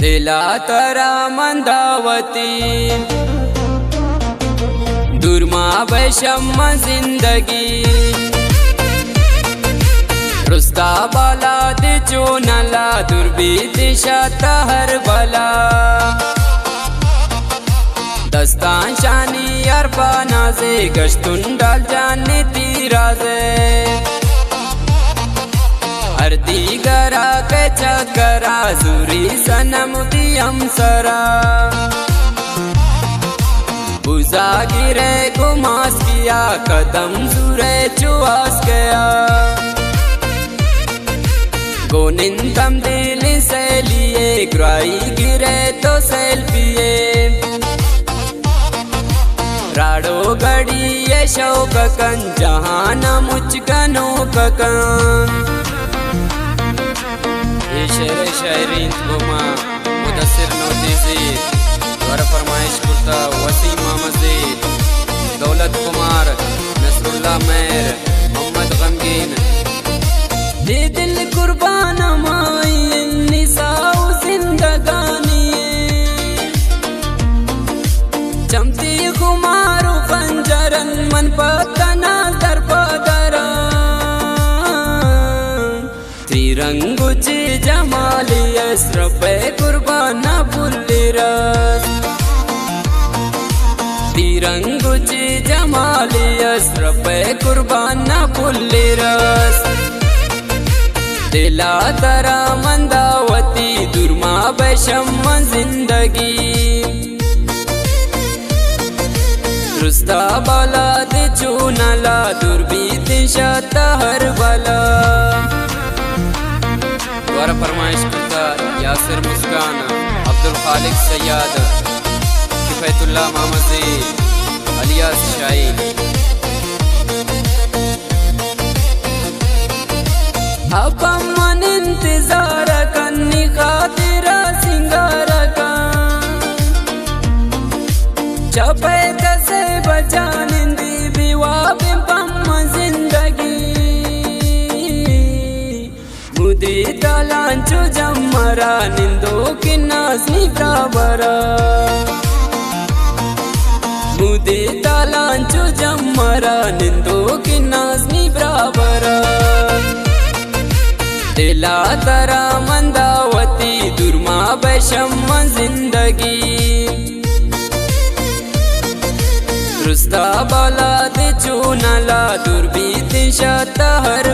दिला तरा मंदावती दुर्मा बैशम जिंदगी रुस्ता बाला दे जो नला दुर्बीत हर बला दस्तान शानी अरबा नाजे गश्तुन डाल जाने तीराजे अर्दी गरा के चकरा जुरी सनम दियम सरा बुजा गिरे गुमास किया कदम जुरे चुआस गया गोनिंदम दिल से लिए ग्राई गिरे तो सेल्फिए राडो गड़ी ये शौक कन जहाना मुचकनो ककन ये शेर शायरीन गुमा मुदस्सिर नोतीसी वर फरमाइश कुर्ता वसीम मजीद दौलत कुमार नसरुल्लाह मेर मोहम्मद गमगीन दे दिल कुर्बान माई निसाओ जिंदगानी चमती कुमारो पंजरन मन पतना दर पदरा तिरंगु ची जमाली असरपे कुर्बाना बुल्लिरस तिरंगु ची जमाली असरपे कुर्बाना बुल्लिरस दिला तरा मंदावती दुर्मा बैशम जिंदगी रुस्ता बाला दे चूनला दुर्बीत हर बला द्वारा फरमाइश करता यासिर मुस्कान अब्दुल खालिक सैयद किफायतुल्लाह मोहम्मद अलियास शाही अब मन इंतजार करनी खातिर सिंगार का चपे कसे बचान दी बिवाब पम जिंदगी मुदी तलांचु जमरा निंदो की नाज़नी बराबरा मुदी तलांचु जमरा निंदो की नाज़नी बराबरा दिला तरा मंदावती दुर्मा बैशम जिंदगी रुस्ता बाला दे चूनला दुर्बीत हर